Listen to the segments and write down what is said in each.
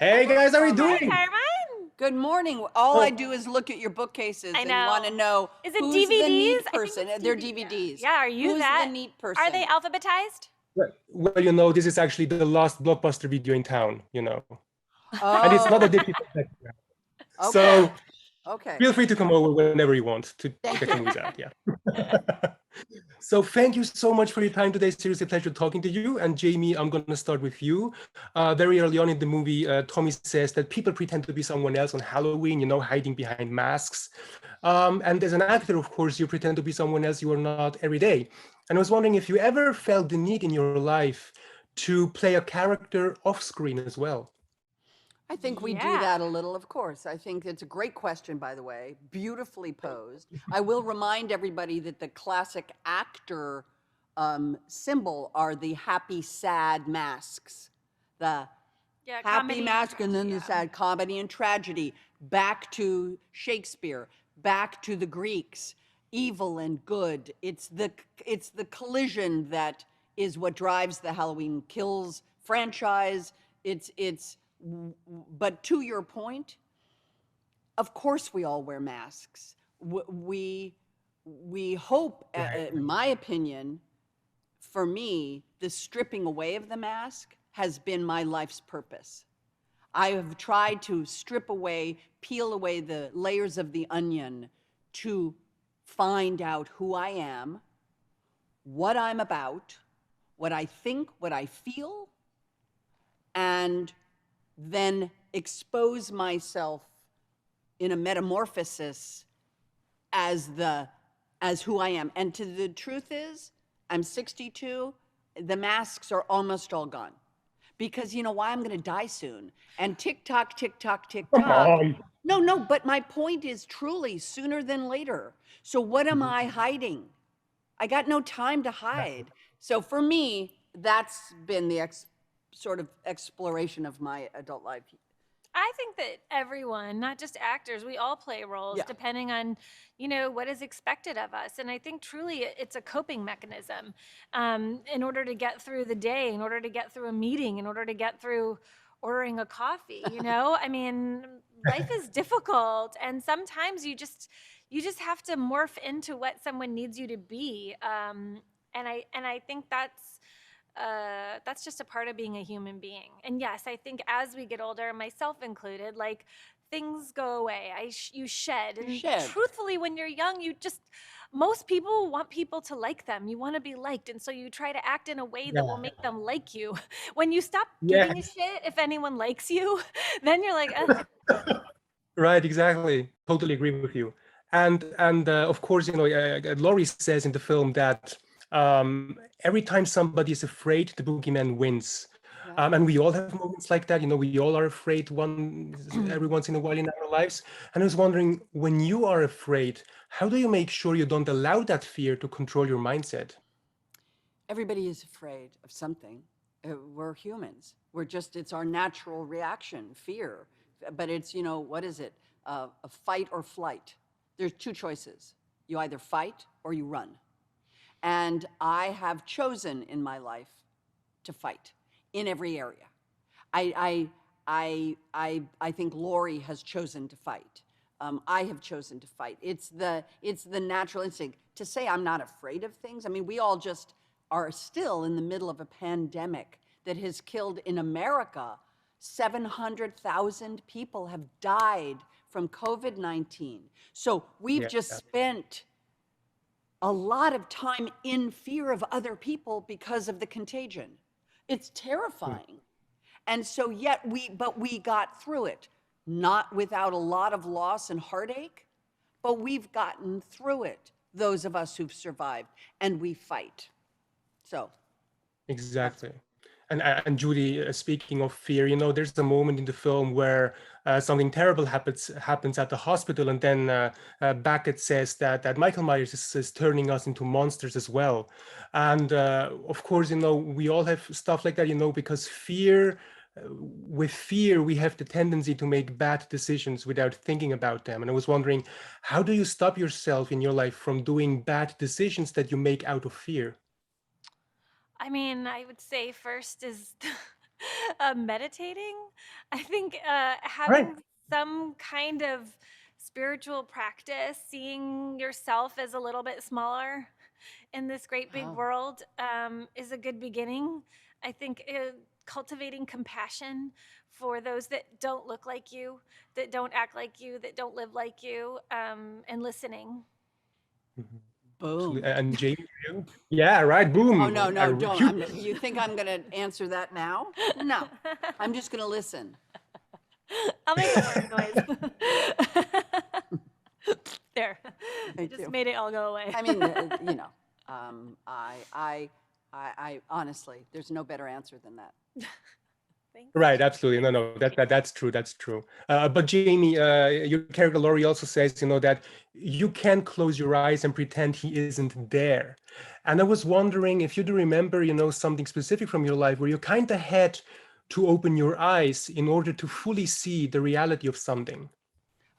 Hey guys, how are you Hi, doing? Carmen. Good morning. All I Oh, do is look at your bookcases I and want to know. know Is it who's the DVDs? neat I think person. it's They're DVD. DVDs. Yeah, are you Who's the that? neat Are they person? alphabetized? well, this is actually the last blockbuster video in town. And it's not a Oh, difficult background. okay. So Okay. feel free to come over whenever you want to Thank check the you. movies out. Yeah. So thank you so much for your time today. Seriously, pleasure talking to you. And Jamie, I'm going to start with you. Very early on in the movie, Tommy says that people pretend to be someone else on Halloween, hiding behind masks. And as an actor, of course, you pretend to be someone else you are not every day. And I was wondering if you ever felt the need in your life to play a character off screen as well. I think we do Yeah. that a little, of course. I think it's a great question, by the way, beautifully posed. I will remind everybody that the classic actor symbol are the happy, sad masks. The Yeah, happy comedy and mask and then tragedy, the yeah. sad comedy and tragedy. Back to Shakespeare, back to the Greeks, evil and good. It's the collision that is what drives the Halloween Kills franchise. It's but to your point, of course we all wear masks. We hope, Right. in my opinion, for me, the stripping away of the mask has been my life's purpose. I have tried to strip away, peel away the layers of the onion to find out who I am, what I'm about, what I think, what I feel, and then expose myself in a metamorphosis as who I am. And the truth is, I'm 62, the masks are almost all gone. Because you know why? I'm gonna die soon. And tick tock, tick tock, tick Come tock. on. No, but my point is truly sooner than later. So what am I hiding? I got no time to hide. So for me, that's been the sort of exploration of my adult life. I think that everyone, not just actors, we all play roles Yeah. depending on, what is expected of us. And I think truly it's a coping mechanism in order to get through the day, in order to get through a meeting, in order to get through ordering a coffee. I mean, life is difficult, and sometimes you just have to morph into what someone needs you to be. And I think that's just a part of being a human being. And yes, I think as we get older, myself included, like things go away. You shed. You And shed. truthfully, when you're young, most people want people to like them. You want to be liked. And so you try to act in a way that will Yeah. make them like you. When you stop giving a Yes. shit if anyone likes you, then you're like, ugh. Right, exactly. Totally agree with you. And of course, Laurie says in the film that every time somebody is afraid, the boogeyman wins. Yeah. And we all have moments like that. We all are afraid every once in a while in our lives. And I was wondering, when you are afraid, how do you make sure you don't allow that fear to control your mindset? Everybody is afraid of something. We're humans. It's our natural reaction, fear. But it's, what is it? A fight or flight. There's two choices. You either fight or you run. And I have chosen in my life to fight in every area. I think Laurie has chosen to fight. I have chosen to fight. It's the natural instinct. To say I'm not afraid of things, I mean, we all just are still in the middle of a pandemic that has killed in America 700,000 people have died from COVID-19. So we've just spent a lot of time in fear of other people because of the contagion. It's terrifying. And so but we got through it, not without a lot of loss and heartache, but we've gotten through it, those of us who've survived, and we fight. So. Exactly. And Judy, speaking of fear, there's a moment in the film where something terrible happens at the hospital, and then Beckett says that Michael Myers is turning us into monsters as well. And of course, we all have stuff like that, because with fear, we have the tendency to make bad decisions without thinking about them. And I was wondering, how do you stop yourself in your life from doing bad decisions that you make out of fear? I mean, I would say first is Meditating. I think Right. having some kind of spiritual practice, seeing yourself as a little bit smaller in this great big Wow. world is a good beginning. I think cultivating compassion for those that don't look like you, that don't act like you, that don't live like you, and listening. Mhm. Boom. Absolutely. And Jamie, you? Yeah, right. Boom. Oh, no, no, don't. Huge. You think I'm going to answer that now? No. I'm just going to listen. I'll make a fart noise. There. I Thank just you. made it all go away. I mean, you know, I honestly, there's no better answer than that. Thanks. Right, absolutely. No, that's true. That's true. But Jamie, your character Laurie also says, that you can't close your eyes and pretend he isn't there. And I was wondering if you do remember, something specific from your life where you kind of had to open your eyes in order to fully see the reality of something.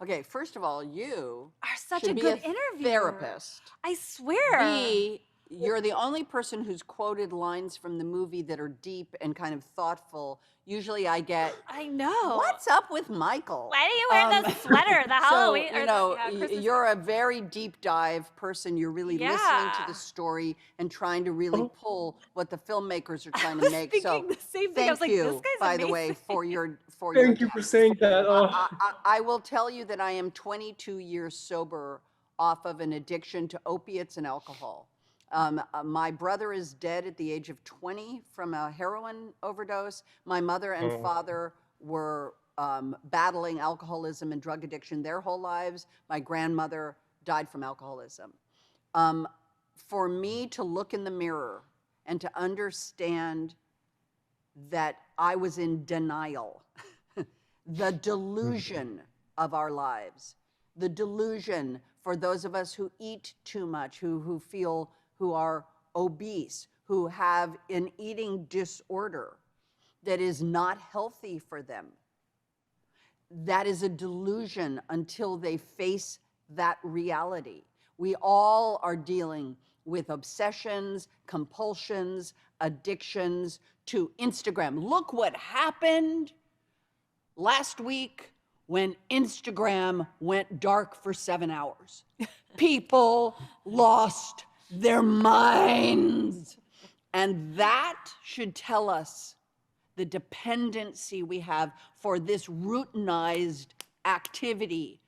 Okay, first of all, you Are such should a be good a interviewer. therapist. I swear. B, you're the only person who's quoted lines from the movie that are deep and kind of thoughtful. Usually I get, I know. what's up with Michael? Why do you wear the sweater? The Halloween So, or Christmas you're a very deep dive person. You're really listening to Yeah. the story and trying to really Oh. pull what the filmmakers are trying I to was make. thinking So the same thing. I thank was like, you, this guy's by the way, amazing. for your Thank you for talent. saying that. Oh. I will tell you that I am 22 years sober off of an addiction to opiates and alcohol. My brother is dead at the age of 20 from a heroin overdose. My mother and Oh. father were battling alcoholism and drug addiction their whole lives. My grandmother died from alcoholism. For me to look in the mirror and to understand that I was in denial, the delusion of our lives, the delusion for those of us who eat too much, who are obese, who have an eating disorder that is not healthy for them. That is a delusion until they face that reality. We all are dealing with obsessions, compulsions, addictions to Instagram. Look what happened last week when Instagram went dark for 7 hours. People lost their minds. And that should tell us the dependency we have for this routinized activity.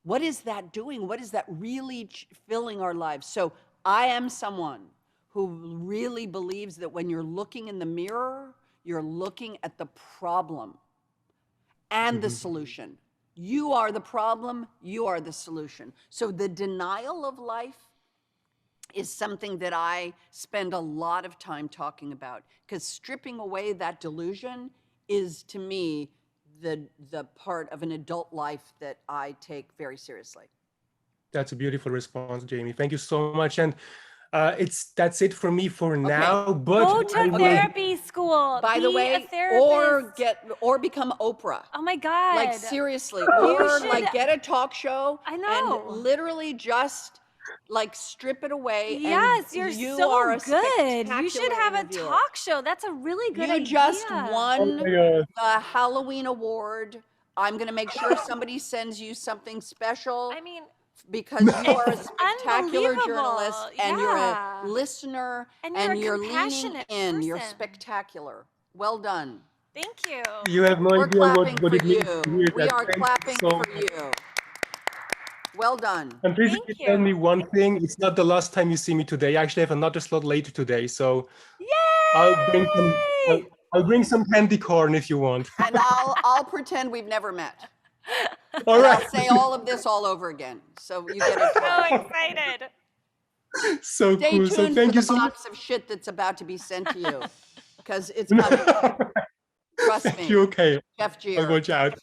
What is that doing? What is that really filling our lives? So I am someone who really believes that when you're looking in the mirror, you're looking at the problem and the solution. You are the problem, you are the solution. So the denial of life is something that I spend a lot of time talking about, because stripping away that delusion is, to me, the part of an adult life that I take very seriously. That's a beautiful response, Jamie. Thank you so much. And that's it for me for now. But Go I to will- therapy school. By Be the way, a therapist. or become Oprah. Oh my God. Like seriously, You or should- like get a talk show. I know. And literally just like strip it away. Yes, and you're you so are a good. You should spectacular have a interviewer. talk show. That's a really good You idea. just Oh won my God. the Halloween award. I'm going to make sure somebody sends you something special. I mean, Because you are a It's spectacular unbelievable. journalist, and you're Yeah. a listener, And and you're a leaning compassionate in. You're person. spectacular. Well done. thank you. You have no We're idea clapping what for it means you. to hear We that. are Thank you clapping so for much. you. Well done. And please, Thank if you tell you. me one thing, it's not the last time you see me today. I actually have another slot later today, so Yay! I'll bring some candy corn if you want. And I'll pretend we've never met. All And right. I'll say all of this all over again. So you get it So twice. excited. So Stay cool. So tuned for thank the you so much. box of shit that's about to be sent to you. Because it's coming. Trust me. You okay? Jeff I'll Gier. watch out.